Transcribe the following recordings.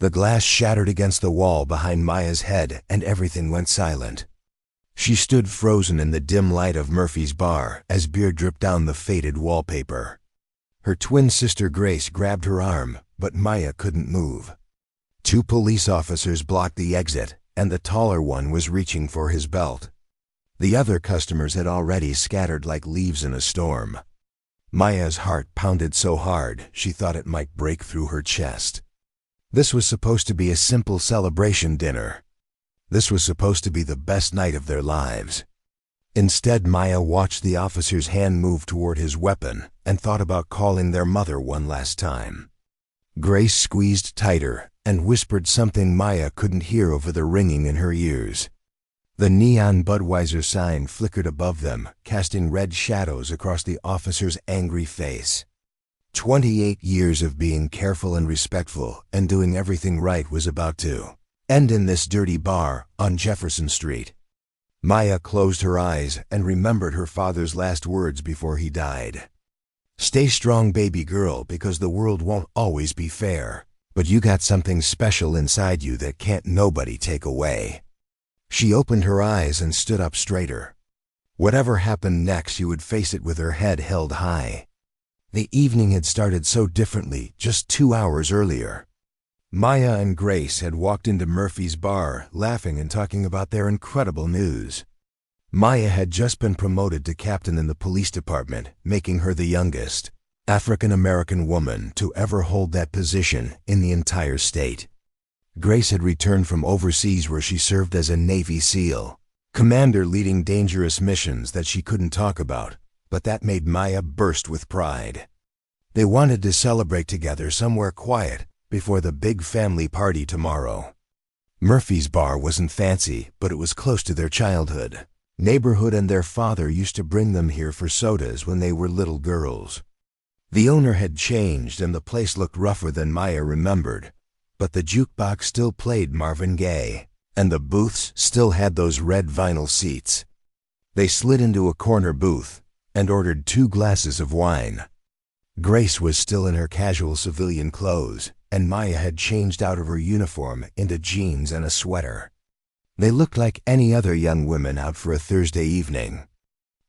The glass shattered against the wall behind Maya's head and everything went silent. She stood frozen in the dim light of Murphy's bar as beer dripped down the faded wallpaper. Her twin sister Grace grabbed her arm, but Maya couldn't move. 2 police officers blocked the exit, and the taller one was reaching for his belt. The other customers had already scattered like leaves in a storm. Maya's heart pounded so hard she thought it might break through her chest. This was supposed to be a simple celebration dinner. This was supposed to be the best night of their lives. Instead, Maya watched the officer's hand move toward his weapon and thought about calling their mother one last time. Grace squeezed tighter and whispered something Maya couldn't hear over the ringing in her ears. The neon Budweiser sign flickered above them, casting red shadows across the officer's angry face. 28 years of being careful and respectful and doing everything right was about to end in this dirty bar on Jefferson Street. Maya closed her eyes and remembered her father's last words before he died. "Stay strong, baby girl, because the world won't always be fair, but you got something special inside you that can't nobody take away." She opened her eyes and stood up straighter. Whatever happened next, she would face it with her head held high. The evening had started so differently just 2 hours earlier. Maya and Grace had walked into Murphy's bar, laughing and talking about their incredible news. Maya had just been promoted to captain in the police department, making her the youngest African-American woman to ever hold that position in the entire state. Grace had returned from overseas where she served as a Navy SEAL, commander leading dangerous missions that she couldn't talk about, but that made Maya burst with pride. They wanted to celebrate together somewhere quiet before the big family party tomorrow. Murphy's bar wasn't fancy, but it was close to their childhood neighborhood, and their father used to bring them here for sodas when they were little girls. The owner had changed and the place looked rougher than Maya remembered, but the jukebox still played Marvin Gaye, and the booths still had those red vinyl seats. They slid into a corner booth and ordered 2 glasses of wine. Grace was still in her casual civilian clothes, and Maya had changed out of her uniform into jeans and a sweater. They looked like any other young women out for a Thursday evening.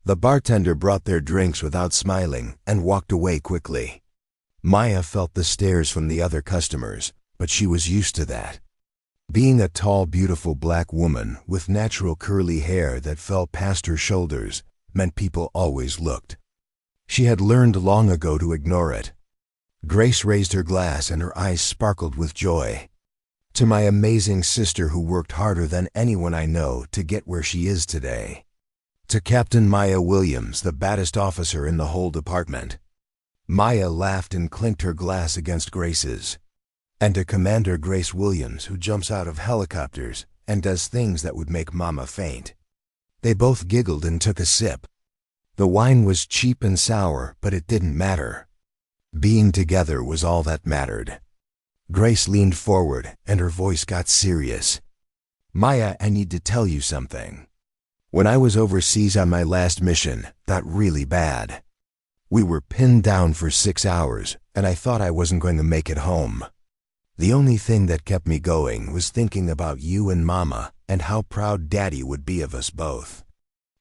The bartender brought their drinks without smiling and walked away quickly. Maya felt the stares from the other customers, but she was used to that. Being a tall, beautiful black woman with natural curly hair that fell past her shoulders meant people always looked. She had learned long ago to ignore it. Grace raised her glass and her eyes sparkled with joy. "To my amazing sister who worked harder than anyone I know to get where she is today. To Captain Maya Williams, the baddest officer in the whole department." Maya laughed and clinked her glass against Grace's. "And to Commander Grace Williams, who jumps out of helicopters and does things that would make Mama faint." They both giggled and took a sip. The wine was cheap and sour, but it didn't matter. Being together was all that mattered. Grace leaned forward and her voice got serious. "Maya, I need to tell you something. When I was overseas on my last mission, got really bad. We were pinned down for 6 hours, and I thought I wasn't going to make it home. The only thing that kept me going was thinking about you and Mama and how proud Daddy would be of us both.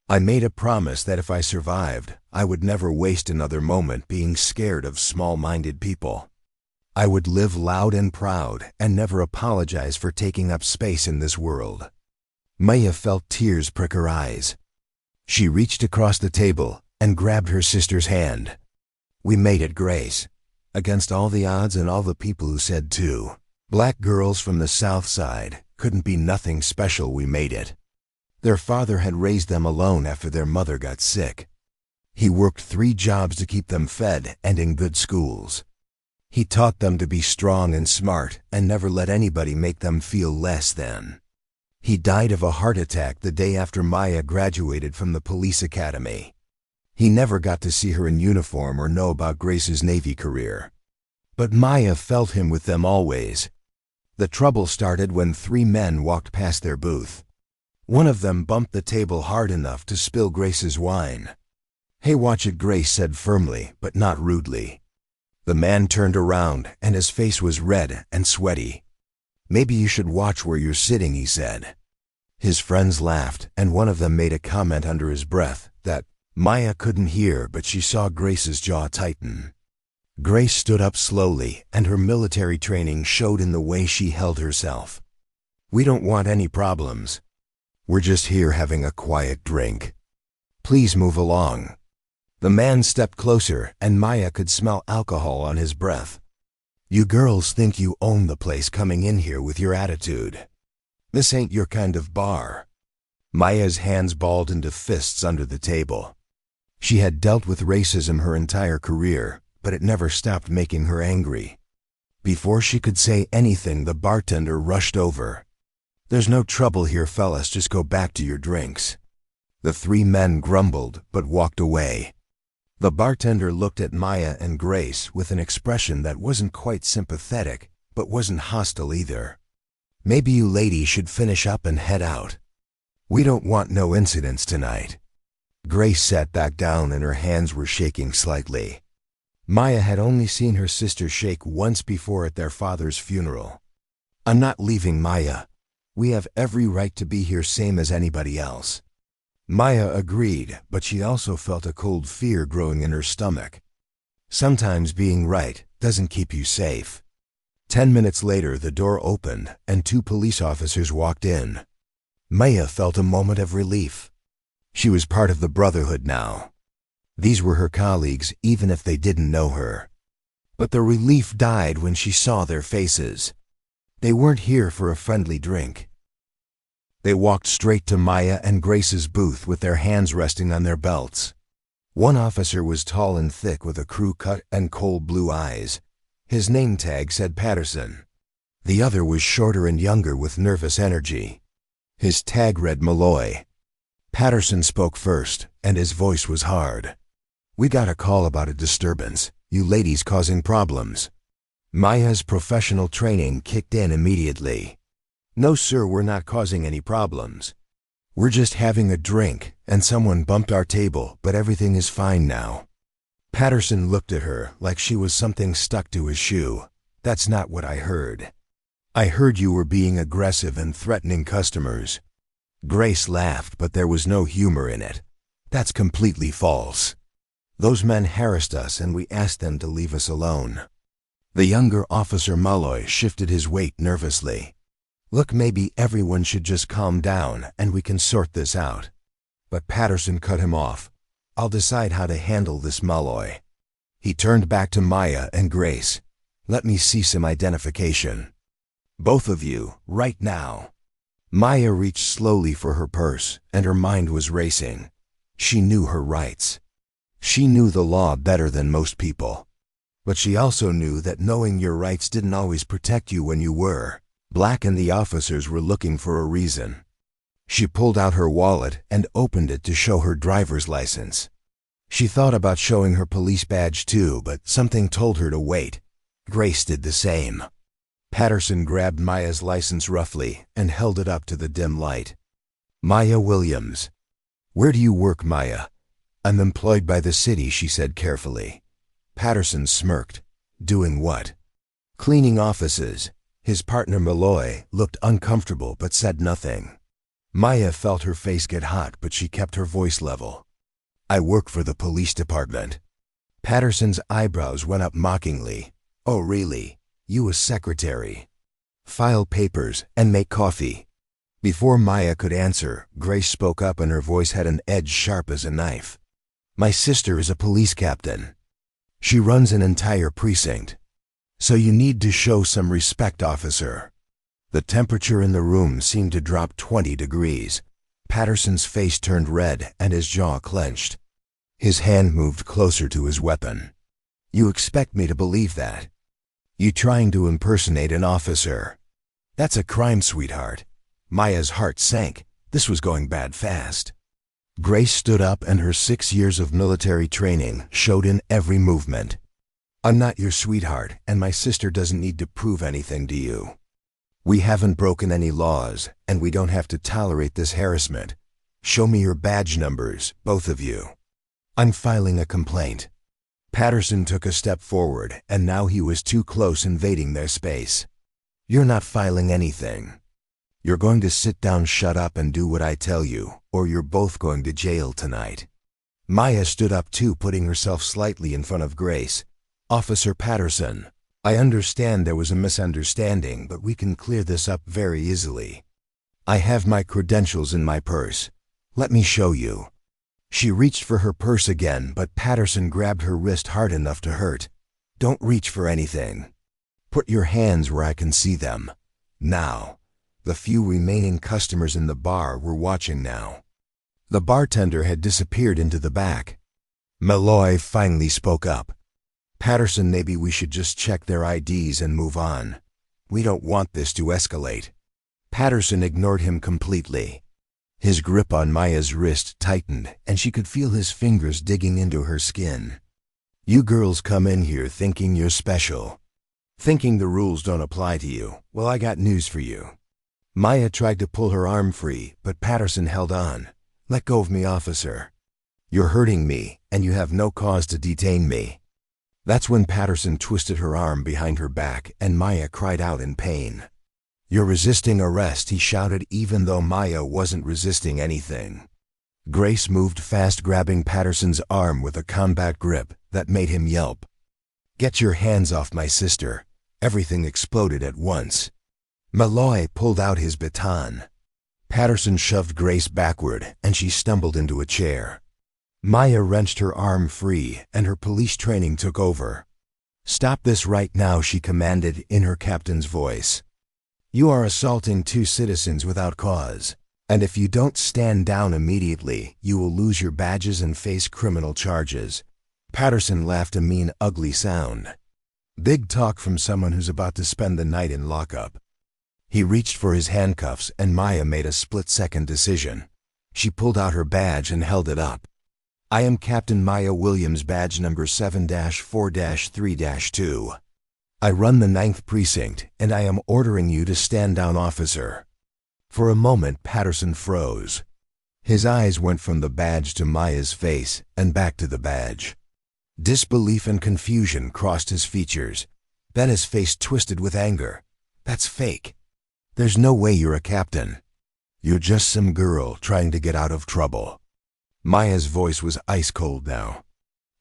I made a promise that if I survived, I would never waste another moment being scared of small-minded people. I would live loud and proud and never apologize for taking up space in this world." Maya felt tears prick her eyes. She reached across the table and grabbed her sister's hand. "We made it, Grace. Against all the odds and all the people who said too. Black girls from the South Side couldn't be nothing special. We made it." Their father had raised them alone after their mother got sick. He worked 3 jobs to keep them fed and in good schools. He taught them to be strong and smart and never let anybody make them feel less than. He died of a heart attack the day after Maya graduated from the police academy. He never got to see her in uniform or know about Grace's Navy career. But Maya felt him with them always. The trouble started when 3 men walked past their booth. One of them bumped the table hard enough to spill Grace's wine. "Hey, watch it," Grace said firmly, but not rudely. The man turned around, and his face was red and sweaty. Maybe you should watch where you're sitting, he said. His friends laughed, and one of them made a comment under his breath that Maya couldn't hear, but she saw Grace's jaw tighten. Grace stood up slowly, and her military training showed in the way she held herself. We don't want any problems. We're just here having a quiet drink. Please move along. The man stepped closer, and Maya could smell alcohol on his breath. You girls think you own the place coming in here with your attitude. This ain't your kind of bar. Maya's hands balled into fists under the table. She had dealt with racism her entire career, but it never stopped making her angry. Before she could say anything, the bartender rushed over. There's no trouble here, fellas, just go back to your drinks. The three men grumbled, but walked away. The bartender looked at Maya and Grace with an expression that wasn't quite sympathetic, but wasn't hostile either. Maybe you ladies should finish up and head out. We don't want no incidents tonight. Grace sat back down and her hands were shaking slightly. Maya had only seen her sister shake once before at their father's funeral. I'm not leaving, Maya. We have every right to be here same as anybody else. Maya agreed, but she also felt a cold fear growing in her stomach. Sometimes being right doesn't keep you safe. 10 minutes later, the door opened and 2 police officers walked in. Maya felt a moment of relief. She was part of the Brotherhood now. These were her colleagues, even if they didn't know her. But the relief died when she saw their faces. They weren't here for a friendly drink. They walked straight to Maya and Grace's booth with their hands resting on their belts. One officer was tall and thick with a crew cut and cold blue eyes. His name tag said Patterson. The other was shorter and younger with nervous energy. His tag read Malloy. Patterson spoke first, and his voice was hard. We got a call about a disturbance. You ladies causing problems. Maya's professional training kicked in immediately. No, sir, we're not causing any problems. We're just having a drink, and someone bumped our table, but everything is fine now. Patterson looked at her like she was something stuck to his shoe. That's not what I heard. I heard you were being aggressive and threatening customers. Grace laughed, but there was no humor in it. That's completely false. Those men harassed us and we asked them to leave us alone. The younger officer Malloy shifted his weight nervously. Look, maybe everyone should just calm down and we can sort this out. But Patterson cut him off. I'll decide how to handle this, Malloy. He turned back to Maya and Grace. Let me see some identification. Both of you, right now. Maya reached slowly for her purse, and her mind was racing. She knew her rights. She knew the law better than most people. But she also knew that knowing your rights didn't always protect you when you were. Black and the officers were looking for a reason. She pulled out her wallet and opened it to show her driver's license. She thought about showing her police badge too, but something told her to wait. Grace did the same. Patterson grabbed Maya's license roughly and held it up to the dim light. Maya Williams. Where do you work, Maya? I'm employed by the city, she said carefully. Patterson smirked. Doing what? Cleaning offices. His partner Malloy looked uncomfortable but said nothing. Maya felt her face get hot, but she kept her voice level. I work for the police department. Patterson's eyebrows went up mockingly. Oh, really? You a secretary? File papers and make coffee. Before Maya could answer, Grace spoke up and her voice had an edge sharp as a knife. My sister is a police captain. She runs an entire precinct. So you need to show some respect, officer. The temperature in the room seemed to drop 20 degrees. Patterson's face turned red and his jaw clenched. His hand moved closer to his weapon. You expect me to believe that? You trying to impersonate an officer? That's a crime, sweetheart. Maya's heart sank. This was going bad fast. Grace stood up and her 6 years of military training showed in every movement. I'm not your sweetheart, and my sister doesn't need to prove anything to you. We haven't broken any laws, and we don't have to tolerate this harassment. Show me your badge numbers, both of you. I'm filing a complaint. Patterson took a step forward, and now he was too close, invading their space. You're not filing anything. You're going to sit down, shut up, and do what I tell you, or you're both going to jail tonight. Maya stood up too, putting herself slightly in front of Grace. Officer Patterson, I understand there was a misunderstanding, but we can clear this up very easily. I have my credentials in my purse. Let me show you. She reached for her purse again, but Patterson grabbed her wrist hard enough to hurt. Don't reach for anything. Put your hands where I can see them. Now. The few remaining customers in the bar were watching now. The bartender had disappeared into the back. Malloy finally spoke up. Patterson, maybe we should just check their IDs and move on. We don't want this to escalate. Patterson ignored him completely. His grip on Maya's wrist tightened, and she could feel his fingers digging into her skin. You girls come in here thinking you're special. Thinking the rules don't apply to you. Well, I got news for you. Maya tried to pull her arm free, but Patterson held on. Let go of me, officer. You're hurting me, and you have no cause to detain me. That's when Patterson twisted her arm behind her back, and Maya cried out in pain. You're resisting arrest, he shouted, even though Maya wasn't resisting anything. Grace moved fast, grabbing Patterson's arm with a combat grip that made him yelp. Get your hands off my sister. Everything exploded at once. Malloy pulled out his baton. Patterson shoved Grace backward, and she stumbled into a chair. Maya wrenched her arm free, and her police training took over. Stop this right now, she commanded in her captain's voice. You are assaulting two citizens without cause, and if you don't stand down immediately, you will lose your badges and face criminal charges. Patterson laughed a mean, ugly sound. Big talk from someone who's about to spend the night in lockup. He reached for his handcuffs, and Maya made a split-second decision. She pulled out her badge and held it up. I am Captain Maya Williams, badge number 7-4-3-2. I run the 9th Precinct, and I am ordering you to stand down, officer. For a moment, Patterson froze. His eyes went from the badge to Maya's face and back to the badge. Disbelief and confusion crossed his features. Then his face twisted with anger. That's fake. There's no way you're a captain. You're just some girl trying to get out of trouble. Maya's voice was ice cold now.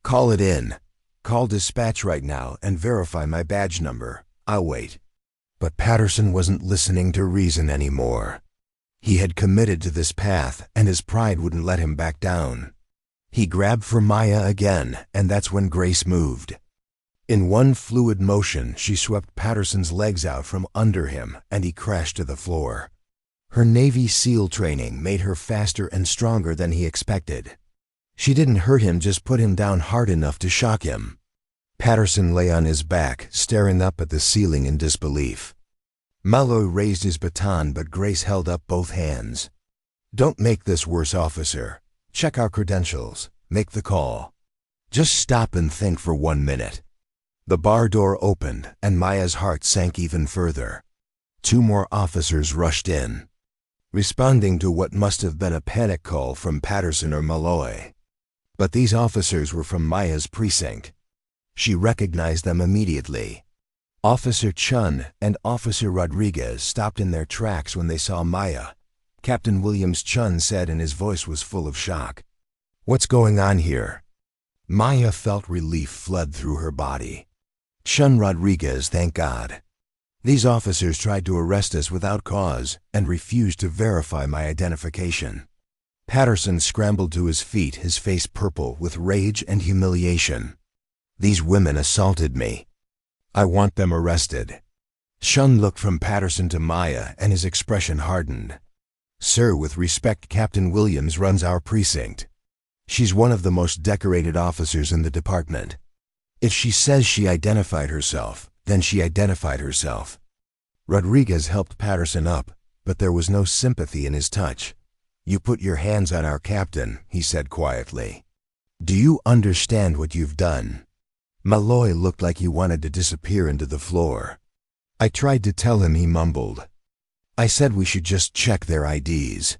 Call it in. Call dispatch right now and verify my badge number. I'll wait. But Patterson wasn't listening to reason anymore. He had committed to this path, and his pride wouldn't let him back down. He grabbed for Maya again, and that's when Grace moved. In one fluid motion, she swept Patterson's legs out from under him, and he crashed to the floor. Her Navy SEAL training made her faster and stronger than he expected. She didn't hurt him, just put him down hard enough to shock him. Patterson lay on his back, staring up at the ceiling in disbelief. Malloy raised his baton, but Grace held up both hands. Don't make this worse, officer. Check our credentials. Make the call. Just stop and think for 1 minute. The bar door opened, and Maya's heart sank even further. 2 more officers rushed in, responding to what must have been a panic call from Patterson or Malloy. But these officers were from Maya's precinct. She recognized them immediately. Officer Chun and Officer Rodriguez stopped in their tracks when they saw Maya. Captain Williams, Chun said, and his voice was full of shock. What's going on here? Maya felt relief flood through her body. Chun, Rodriguez, thank God. These officers tried to arrest us without cause and refused to verify my identification. Patterson scrambled to his feet, his face purple with rage and humiliation. These women assaulted me. I want them arrested. Chun looked from Patterson to Maya, and his expression hardened. Sir, with respect, Captain Williams runs our precinct. She's one of the most decorated officers in the department. If she says she identified herself, then she identified herself. Rodriguez helped Patterson up, but there was no sympathy in his touch. You put your hands on our captain, he said quietly. Do you understand what you've done? Malloy looked like he wanted to disappear into the floor. I tried to tell him, he mumbled. I said we should just check their IDs.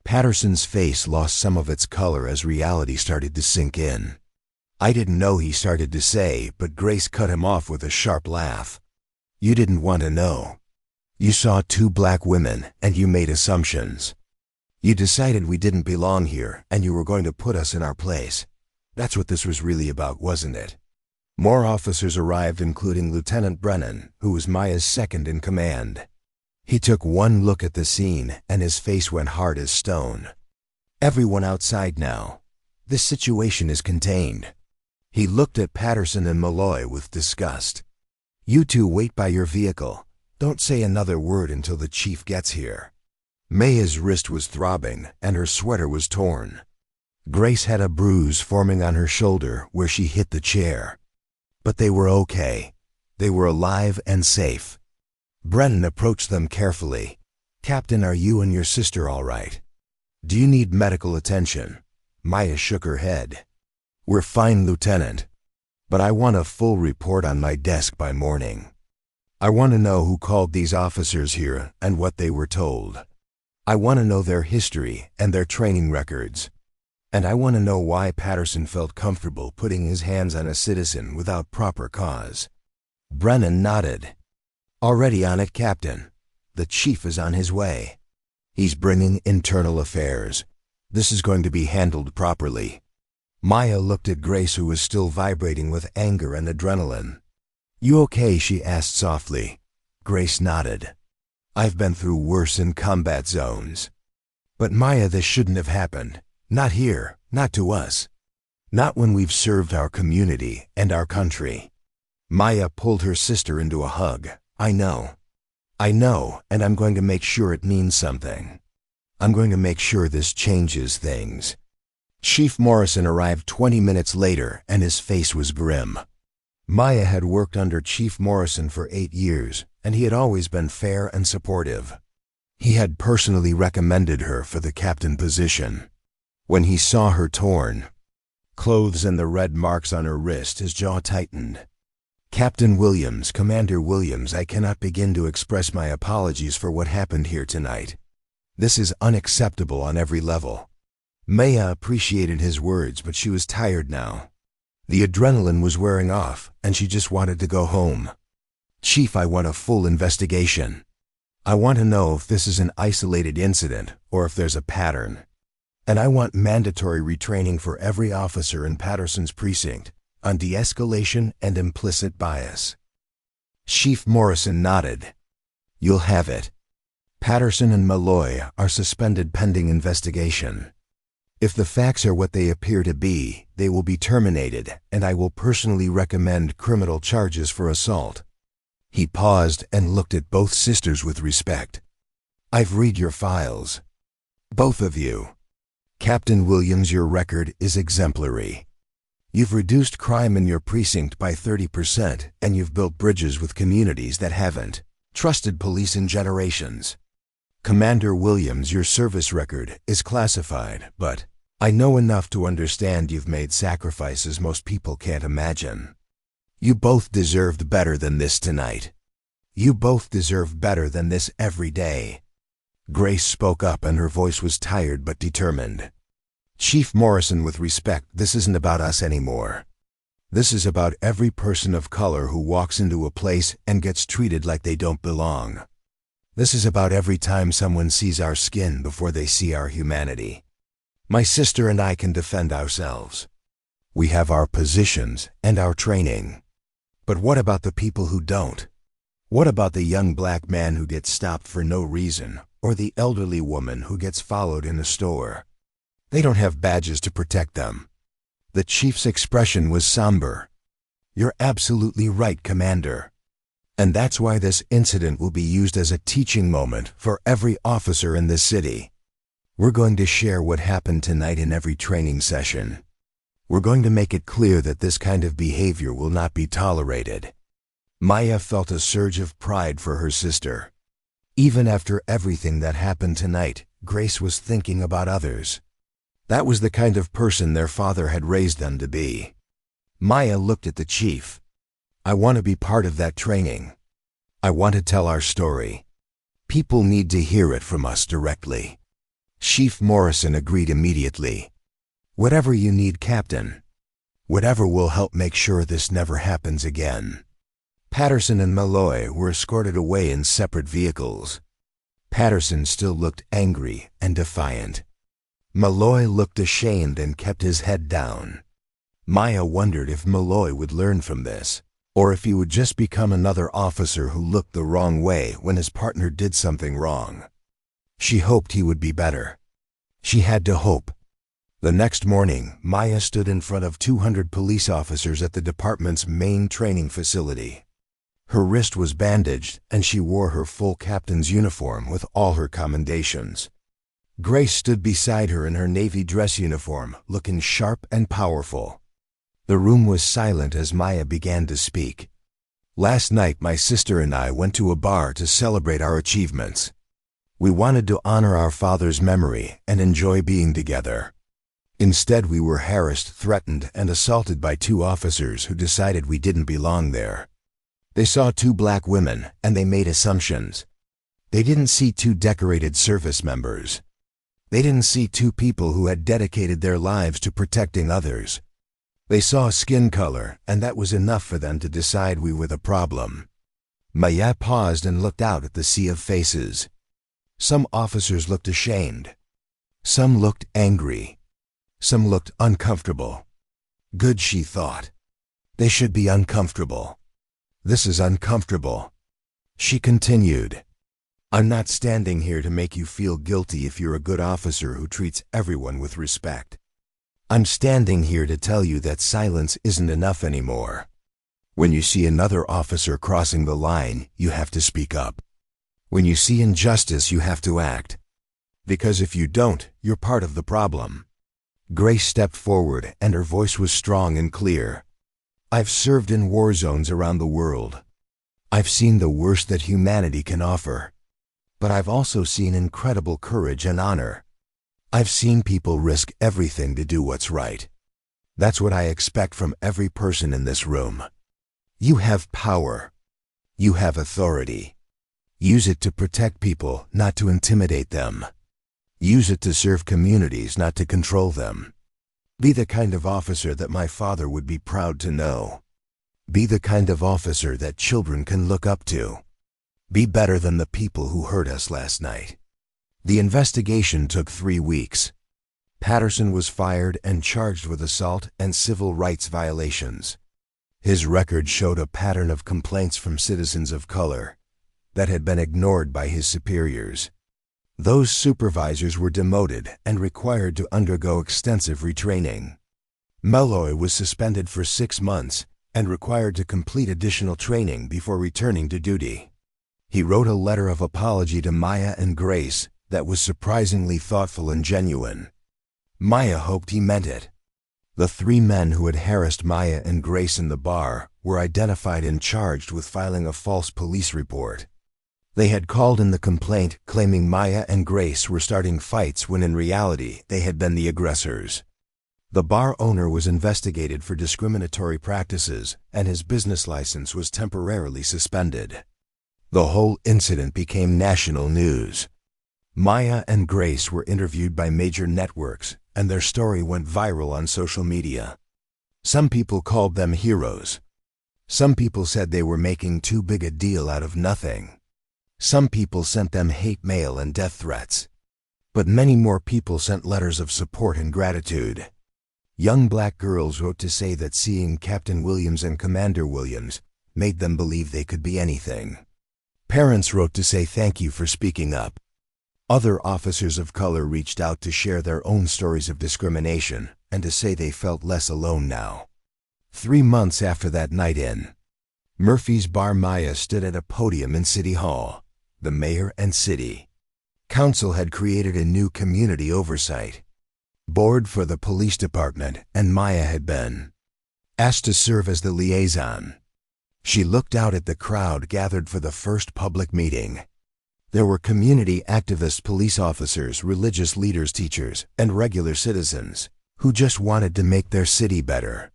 Patterson's face lost some of its color as reality started to sink in. I didn't know, he started to say, but Grace cut him off with a sharp laugh. You didn't want to know. You saw two black women and you made assumptions. You decided we didn't belong here and you were going to put us in our place. That's what this was really about, wasn't it? More officers arrived, including Lieutenant Brennan, who was Maya's second in command. He took one look at the scene and his face went hard as stone. Everyone outside now. This situation is contained. He looked at Patterson and Malloy with disgust. You two wait by your vehicle. Don't say another word until the chief gets here. Maya's wrist was throbbing and her sweater was torn. Grace had a bruise forming on her shoulder where she hit the chair. But they were okay. They were alive and safe. Brennan approached them carefully. Captain, are you and your sister all right? Do you need medical attention? Maya shook her head. We're fine, Lieutenant. But I want a full report on my desk by morning. I want to know who called these officers here and what they were told. I want to know their history and their training records. And I want to know why Patterson felt comfortable putting his hands on a citizen without proper cause. Brennan nodded. Already on it, Captain. The chief is on his way. He's bringing internal affairs. This is going to be handled properly. Maya looked at Grace, who was still vibrating with anger and adrenaline. You okay? She asked softly. Grace nodded. I've been through worse in combat zones. But Maya, this shouldn't have happened. Not here, not to us. Not when we've served our community and our country. Maya pulled her sister into a hug. I know, and I'm going to make sure it means something. I'm going to make sure this changes things. Chief Morrison arrived 20 minutes later and his face was grim. Maya had worked under Chief Morrison for 8 years and he had always been fair and supportive. He had personally recommended her for the captain position. When he saw her torn clothes and the red marks on her wrist, his jaw tightened. Captain Williams, Commander Williams, I cannot begin to express my apologies for what happened here tonight. This is unacceptable on every level. Maya appreciated his words, but she was tired now. The adrenaline was wearing off, and she just wanted to go home. Chief, I want a full investigation. I want to know if this is an isolated incident or if there's a pattern. And I want mandatory retraining for every officer in Patterson's precinct on de-escalation and implicit bias. Chief Morrison nodded. You'll have it. Patterson and Malloy are suspended pending investigation. If the facts are what they appear to be, they will be terminated, and I will personally recommend criminal charges for assault. He paused and looked at both sisters with respect. I've read your files. Both of you. Captain Williams, your record is exemplary. You've reduced crime in your precinct by 30%, and you've built bridges with communities that haven't trusted police in generations. Commander Williams, your service record is classified, but I know enough to understand you've made sacrifices most people can't imagine. You both deserved better than this tonight. You both deserve better than this every day. Grace spoke up and her voice was tired but determined. Chief Morrison, with respect, this isn't about us anymore. This is about every person of color who walks into a place and gets treated like they don't belong. This is about every time someone sees our skin before they see our humanity. My sister and I can defend ourselves. We have our positions and our training. But what about the people who don't? What about the young black man who gets stopped for no reason, or the elderly woman who gets followed in a store? They don't have badges to protect them. The chief's expression was somber. You're absolutely right, Commander. And that's why this incident will be used as a teaching moment for every officer in this city. We're going to share what happened tonight in every training session. We're going to make it clear that this kind of behavior will not be tolerated. Maya felt a surge of pride for her sister. Even after everything that happened tonight, Grace was thinking about others. That was the kind of person their father had raised them to be. Maya looked at the chief. I want to be part of that training. I want to tell our story. People need to hear it from us directly. Chief Morrison agreed immediately. Whatever you need, Captain. Whatever will help make sure this never happens again. Patterson and Malloy were escorted away in separate vehicles. Patterson still looked angry and defiant. Malloy looked ashamed and kept his head down. Maya wondered if Malloy would learn from this, or if he would just become another officer who looked the wrong way when his partner did something wrong. She hoped he would be better. She had to hope. The next morning, Maya stood in front of 200 police officers at the department's main training facility. Her wrist was bandaged, and she wore her full captain's uniform with all her commendations. Grace stood beside her in her navy dress uniform, looking sharp and powerful. The room was silent as Maya began to speak. Last night, my sister and I went to a bar to celebrate our achievements. We wanted to honor our father's memory and enjoy being together. Instead, we were harassed, threatened, and assaulted by 2 officers who decided we didn't belong there. They saw 2 black women, and they made assumptions. They didn't see 2 decorated service members. They didn't see 2 people who had dedicated their lives to protecting others. They saw skin color, and that was enough for them to decide we were the problem. Maya paused and looked out at the sea of faces. Some officers looked ashamed. Some looked angry. Some looked uncomfortable. Good, she thought. They should be uncomfortable. This is uncomfortable. She continued. I'm not standing here to make you feel guilty if you're a good officer who treats everyone with respect. I'm standing here to tell you that silence isn't enough anymore. When you see another officer crossing the line, you have to speak up. When you see injustice, you have to act. Because if you don't, you're part of the problem. Grace stepped forward, and her voice was strong and clear. I've served in war zones around the world. I've seen the worst that humanity can offer. But I've also seen incredible courage and honor. I've seen people risk everything to do what's right. That's what I expect from every person in this room. You have power. You have authority. Use it to protect people, not to intimidate them. Use it to serve communities, not to control them. Be the kind of officer that my father would be proud to know. Be the kind of officer that children can look up to. Be better than the people who hurt us last night. The investigation took 3 weeks. Patterson was fired and charged with assault and civil rights violations. His record showed a pattern of complaints from citizens of color that had been ignored by his superiors. Those supervisors were demoted and required to undergo extensive retraining. Malloy was suspended for 6 months and required to complete additional training before returning to duty. He wrote a letter of apology to Maya and Grace that was surprisingly thoughtful and genuine. Maya hoped he meant it. The 3 men who had harassed Maya and Grace in the bar were identified and charged with filing a false police report. They had called in the complaint claiming Maya and Grace were starting fights when in reality they had been the aggressors. The bar owner was investigated for discriminatory practices and his business license was temporarily suspended. The whole incident became national news. Maya and Grace were interviewed by major networks and their story went viral on social media. Some people called them heroes. Some people said they were making too big a deal out of nothing. Some people sent them hate mail and death threats. But many more people sent letters of support and gratitude. Young black girls wrote to say that seeing Captain Williams and Commander Williams made them believe they could be anything. Parents wrote to say thank you for speaking up. Other officers of color reached out to share their own stories of discrimination and to say they felt less alone now. 3 months after that night in Murphy's Bar, Maya stood at a podium in City Hall. The mayor and city council had created a new community oversight board for the police department, and Maya had been asked to serve as the liaison. She looked out at the crowd gathered for the first public meeting. There were community activists, police officers, religious leaders, teachers, and regular citizens who just wanted to make their city better.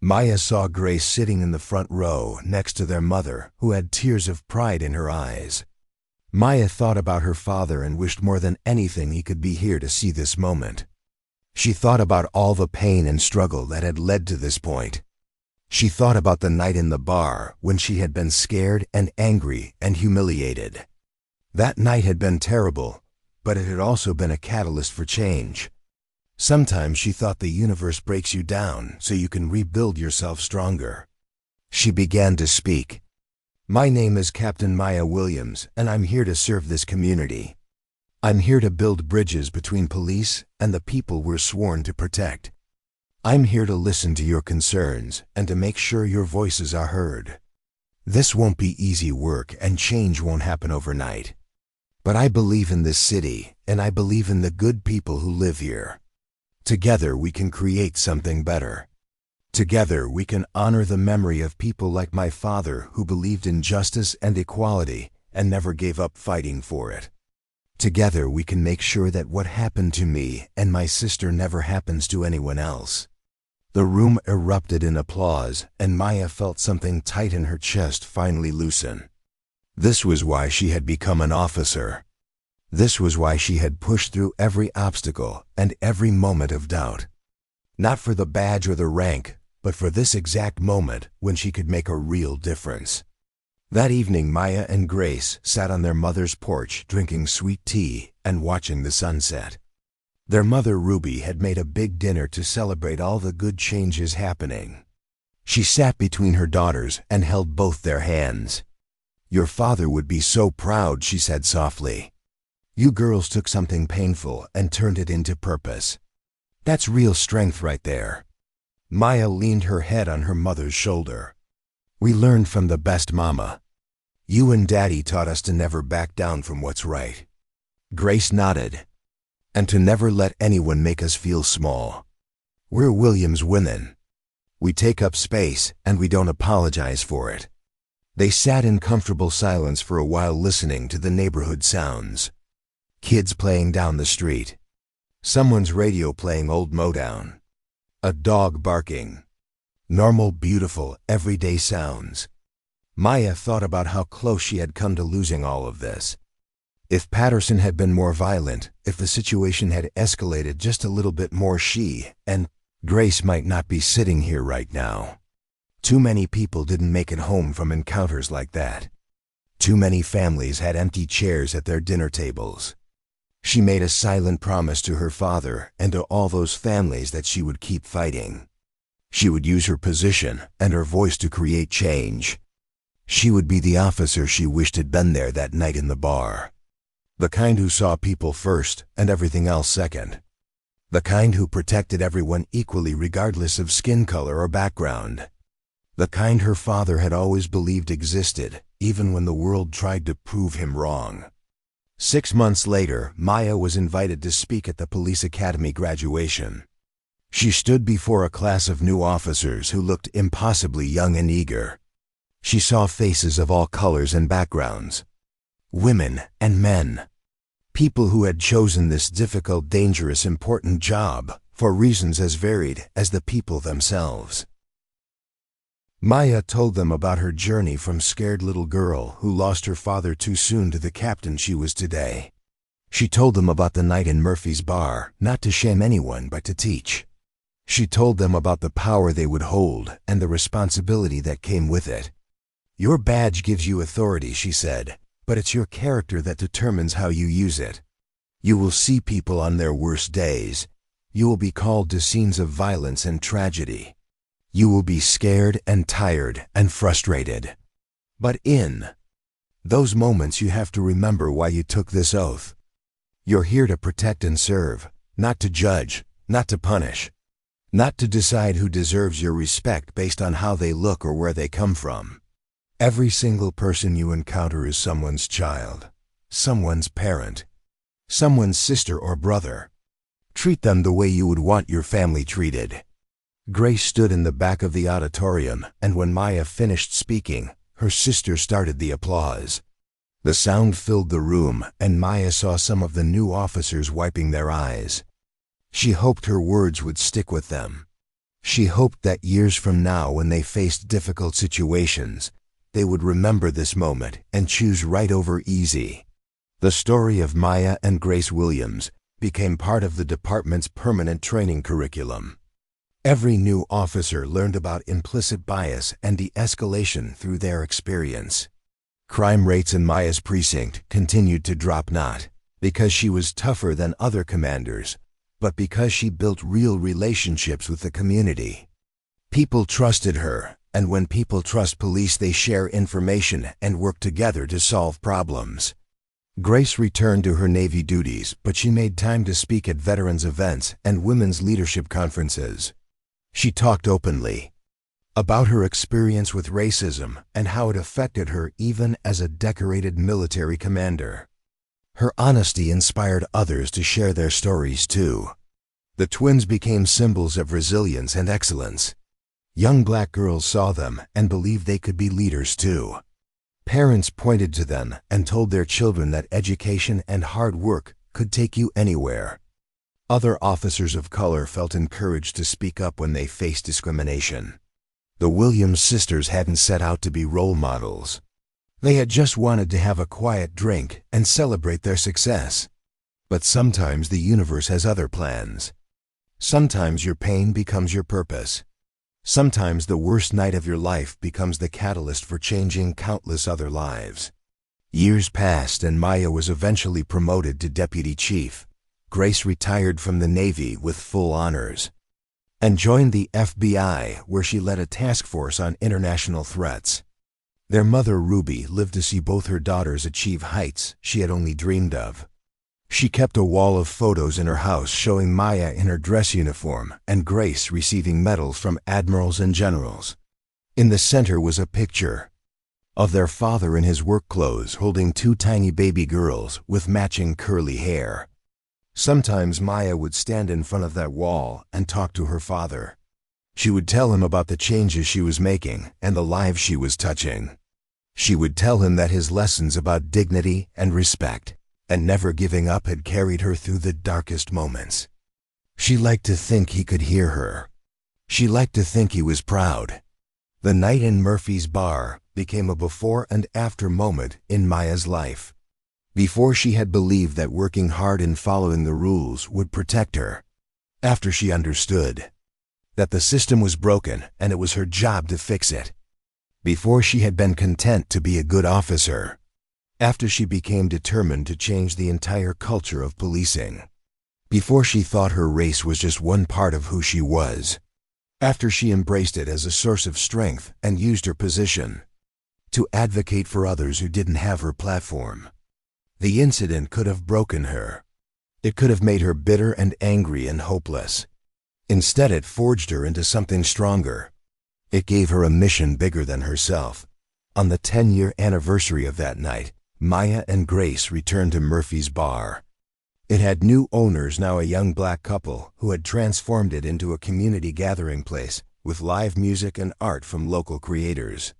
Maya saw Grace sitting in the front row next to their mother, who had tears of pride in her eyes. Maya thought about her father and wished more than anything he could be here to see this moment. She thought about all the pain and struggle that had led to this point. She thought about the night in the bar when she had been scared and angry and humiliated. That night had been terrible, but it had also been a catalyst for change. Sometimes she thought the universe breaks you down so you can rebuild yourself stronger. She began to speak. My name is Captain Maya Williams, and I'm here to serve this community. I'm here to build bridges between police and the people we're sworn to protect. I'm here to listen to your concerns and to make sure your voices are heard. This won't be easy work and change won't happen overnight. But I believe in this city and I believe in the good people who live here. Together we can create something better. Together we can honor the memory of people like my father who believed in justice and equality and never gave up fighting for it. Together we can make sure that what happened to me and my sister never happens to anyone else. The room erupted in applause, and Maya felt something tight in her chest finally loosen. This was why she had become an officer. This was why she had pushed through every obstacle and every moment of doubt. Not for the badge or the rank, but for this exact moment when she could make a real difference. That evening, Maya and Grace sat on their mother's porch drinking sweet tea and watching the sunset. Their mother, Ruby, had made a big dinner to celebrate all the good changes happening. She sat between her daughters and held both their hands. Your father would be so proud, she said softly. You girls took something painful and turned it into purpose. That's real strength right there. Maya leaned her head on her mother's shoulder. We learned from the best, Mama. You and Daddy taught us to never back down from what's right. Grace nodded. And to never let anyone make us feel small. We're Williams women. We take up space and we don't apologize for it. They sat in comfortable silence for a while listening to the neighborhood sounds. Kids playing down the street. Someone's radio playing old Motown. A dog barking. Normal, beautiful, everyday sounds. Maya thought about how close she had come to losing all of this. If Patterson had been more violent, if the situation had escalated just a little bit more, she and Grace might not be sitting here right now. Too many people didn't make it home from encounters like that. Too many families had empty chairs at their dinner tables. She made a silent promise to her father and to all those families that she would keep fighting. She would use her position and her voice to create change. She would be the officer she wished had been there that night in the bar. The kind who saw people first and everything else second. The kind who protected everyone equally regardless of skin color or background. The kind her father had always believed existed, even when the world tried to prove him wrong. 6 months later, Maya was invited to speak at the police academy graduation. She stood before a class of new officers who looked impossibly young and eager. She saw faces of all colors and backgrounds. Women and men. People who had chosen this difficult, dangerous, important job for reasons as varied as the people themselves. Maya told them about her journey from scared little girl who lost her father too soon to the captain she was today. She told them about the night in Murphy's bar, not to shame anyone but to teach. She told them about the power they would hold and the responsibility that came with it. Your badge gives you authority, she said, but it's your character that determines how you use it. You will see people on their worst days. You will be called to scenes of violence and tragedy. You will be scared and tired and frustrated. But in those moments you have to remember why you took this oath. You're here to protect and serve, not to judge, not to punish, not to decide who deserves your respect based on how they look or where they come from. Every single person you encounter is someone's child, someone's parent, someone's sister or brother. Treat them the way you would want your family treated. Grace stood in the back of the auditorium, and when Maya finished speaking, her sister started the applause. The sound filled the room, and Maya saw some of the new officers wiping their eyes. She hoped her words would stick with them. She hoped that years from now, when they faced difficult situations, they would remember this moment and choose right over easy. The story of Maya and Grace Williams became part of the department's permanent training curriculum. Every new officer learned about implicit bias and de-escalation through their experience. Crime rates in Maya's precinct continued to drop, not because she was tougher than other commanders, but because she built real relationships with the community. People trusted her, and when people trust police, they share information and work together to solve problems. Grace returned to her Navy duties, but she made time to speak at veterans events and women's leadership conferences. She talked openly about her experience with racism and how it affected her even as a decorated military commander. Her honesty inspired others to share their stories too. The twins became symbols of resilience and excellence. Young black girls saw them and believed they could be leaders too. Parents pointed to them and told their children that education and hard work could take you anywhere. Other officers of color felt encouraged to speak up when they faced discrimination. The Williams sisters hadn't set out to be role models. They had just wanted to have a quiet drink and celebrate their success. But sometimes the universe has other plans. Sometimes your pain becomes your purpose. Sometimes the worst night of your life becomes the catalyst for changing countless other lives. Years passed and Maya was eventually promoted to deputy chief. Grace retired from the Navy with full honors and joined the FBI, where she led a task force on international threats. Their mother, Ruby, lived to see both her daughters achieve heights she had only dreamed of. She kept a wall of photos in her house showing Maya in her dress uniform and Grace receiving medals from admirals and generals. In the center was a picture of their father in his work clothes holding two tiny baby girls with matching curly hair. Sometimes Maya would stand in front of that wall and talk to her father. She would tell him about the changes she was making and the lives she was touching. She would tell him that his lessons about dignity and respect and never giving up had carried her through the darkest moments. She liked to think he could hear her. She liked to think he was proud. The night in Murphy's bar became a before and after moment in Maya's life. Before, she had believed that working hard and following the rules would protect her. After, she understood that the system was broken and it was her job to fix it. Before, she had been content to be a good officer. After, she became determined to change the entire culture of policing. Before, she thought her race was just one part of who she was. After, she embraced it as a source of strength and used her position to advocate for others who didn't have her platform. The incident could have broken her. It could have made her bitter and angry and hopeless. Instead, it forged her into something stronger. It gave her a mission bigger than herself. On the 10-year anniversary of that night, Maya and Grace returned to Murphy's bar. It had new owners, now a young black couple who had transformed it into a community gathering place with live music and art from local creators.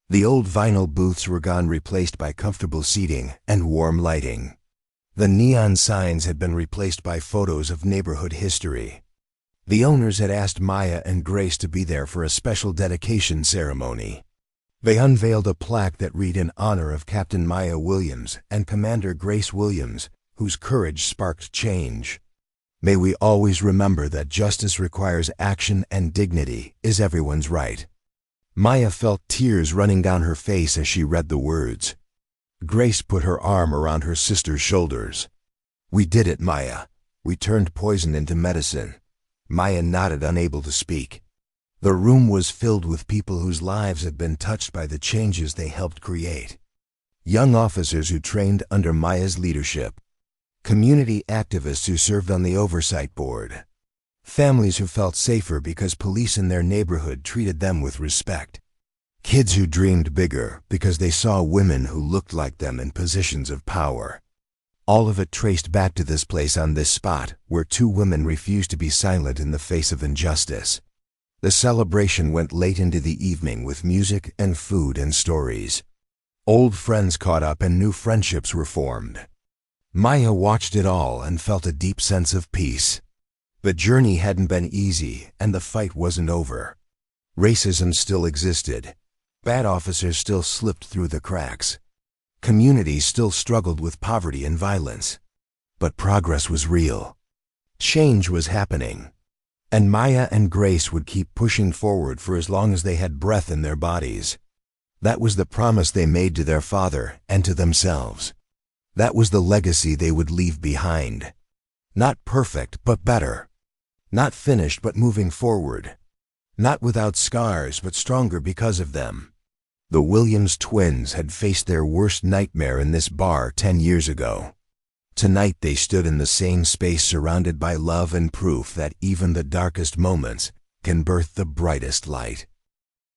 The old vinyl booths were gone, replaced by comfortable seating and warm lighting. The neon signs had been replaced by photos of neighborhood history. The owners had asked Maya and Grace to be there for a special dedication ceremony. They unveiled a plaque that read in honor of Captain Maya Williams and Commander Grace Williams, whose courage sparked change. May we always remember that justice requires action and dignity is everyone's right. Maya felt tears running down her face as she read the words. Grace put her arm around her sister's shoulders. "We did it, Maya. We turned poison into medicine." Maya nodded, unable to speak. The room was filled with people whose lives had been touched by the changes they helped create. Young officers who trained under Maya's leadership. Community activists who served on the oversight board. Families who felt safer because police in their neighborhood treated them with respect. Kids who dreamed bigger because they saw women who looked like them in positions of power. All of it traced back to this place on this spot where two women refused to be silent in the face of injustice. The celebration went late into the evening with music and food and stories. Old friends caught up and new friendships were formed. Maya watched it all and felt a deep sense of peace. The journey hadn't been easy, and the fight wasn't over. Racism still existed. Bad officers still slipped through the cracks. Communities still struggled with poverty and violence. But progress was real. Change was happening. And Maya and Grace would keep pushing forward for as long as they had breath in their bodies. That was the promise they made to their father and to themselves. That was the legacy they would leave behind. Not perfect, but better. Not finished, but moving forward. Not without scars, but stronger because of them. The Williams twins had faced their worst nightmare in this bar 10 years ago. Tonight they stood in the same space surrounded by love and proof that even the darkest moments can birth the brightest light.